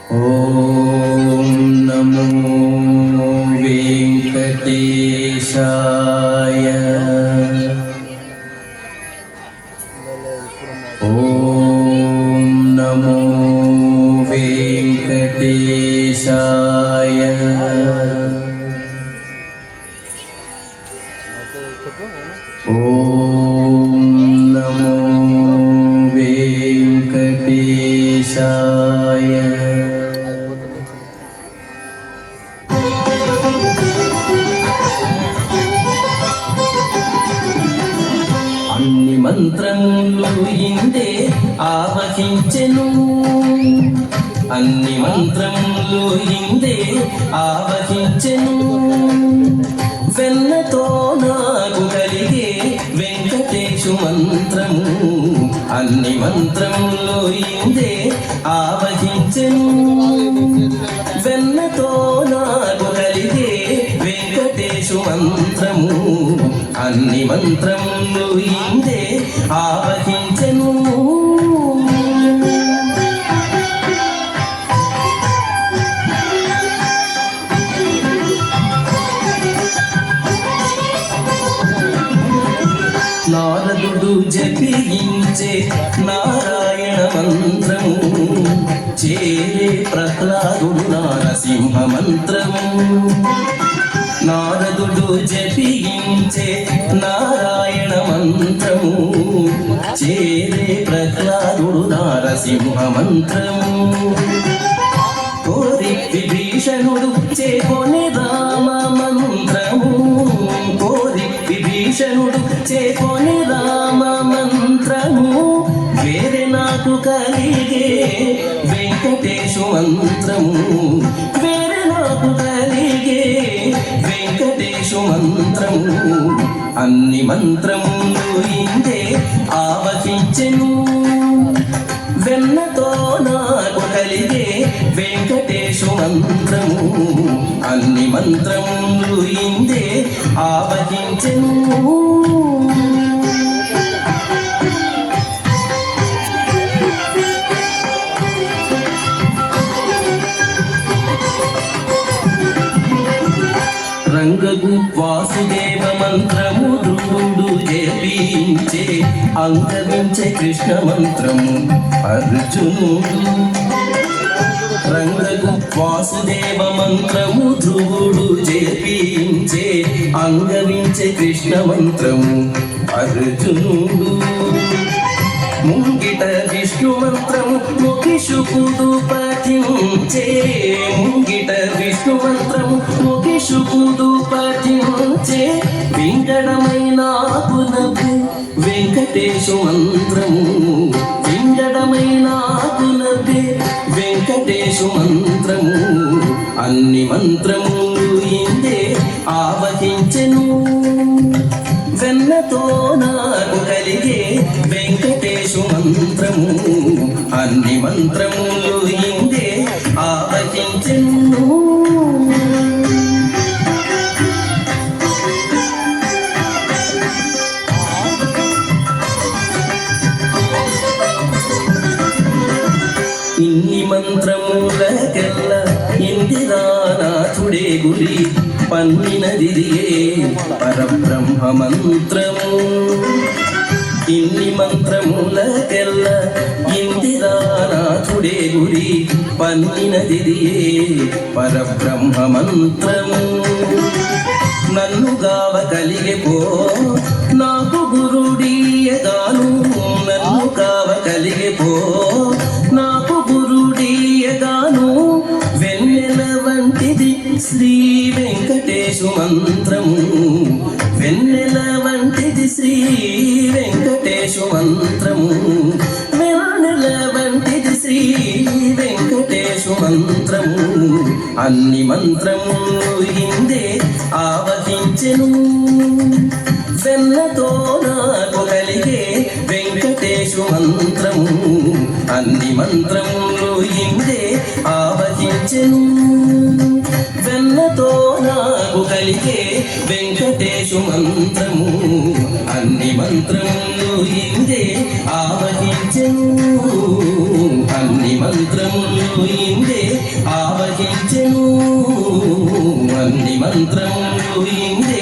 ఓం నమో వెంకటేశాయ. ఓం నమో వెంకటేశాయ. ఓం నమో వెంకటేశాయ. అన్ని మంత్రములు ఇందే ఆవహించెను, అన్ని మంత్రములు ఇందే ఆవహించెను. వెన్నతో నాకు కలిగే వెంకటేశు మంత్రము, అన్ని మంత్రములు ఇందే ఆవహించెను. వెన్నతో నాకు కలిగే వెంకటేశు మంత్రము, అన్ని మంత్రములు ఇందే ఆవహించెను. నారదుడు జపించే నారాయణ మంత్రము, చేరే ప్రహ్లాదుడు నారసింహ మంత్రము. నారదుడు జపించే నారాయణ మంత్రము, చేరే ప్రహ్లాదుడు నారసింహ మంత్రము. కోరి విభీషణుడు చేకొనే రామ మంత్రము, కోరి విభీషణుడు చేకొనే రామ మంత్రము. వేరే నాకు కలిగే వెంకటేశు మంత్రము, వేరే నాకు కలిగే వెంకటేశు మంత్రము. అన్ని మంత్రములు ఇందే ఆవహించెను. వెన్నతో నాకు కలిగే వెంకటేశు మంత్రము, అన్ని మంత్రములు ఇందే ఆవహించెను. రంగగు వాసుదేవ మంత్రము ధ్రువుడు జపించే, అంగవించే కృష్ణ మంత్రము అర్జునుడు. రంగగు వాసుదేవ మంత్రము ధ్రువుడు జపించే, అంగవించే కృష్ణ మంత్రము అర్జునుడు. ముంగిట విష్ణు మంత్రము ముఖిషుకుడు పఠించే, ముంగిట విష్ణు మంత్రము ముఖిషుకుడు పఠించే. వింగడమైన పునభి వెంకటేశు మంత్రము, వింగడమైన పునభి వెంకటేశు మంత్రము. అన్ని మంత్రములు ఇందే ఆవహించెను. వెన్నతో నాకు కలిగే వెంకటేశు మంత్రము, అన్ని మంత్రములు ఇందే ఆవహించెను. ఇన్ని మంత్రములకెల్ల ఇందిరానాథుడే గురి పన్నినదిరియే పరబ్రహ్మ మంత్రము. ఇన్ని మంత్రములకెల్ల ఇందిరానాథుడే గురి పన్నినదిరియే పరబ్రహ్మ మంత్రము. నన్ను గావ కలిగే పో నాకు గురుడీయగాను, నన్ను కావ కలిగే పో నాకు గురుడీయగాను. వెన్నెల వంటిది శ్రీ వెంకటేశు మంత్రము, వెన్నెల వంటిది శ్రీ వెంకటేశు మంత్రము. వెన్నెల వంటిది శ్రీ వెంకటేశు మంత్రము. అన్ని మంత్రములు ఇందే ఆవహించెను. వెన్నతో నాకు కలిగే వెంకటేశు మంత్రము, అన్ని మంత్రములు ఇందే ఆవహించెను. వెన్నతో నాకు కలిగే వెంకటేశు మంత్రము, అన్ని మంత్రములు ఇందే ఆవహించెను. అన్ని మంత్రములు ఇందే మంత్రములు ఇందే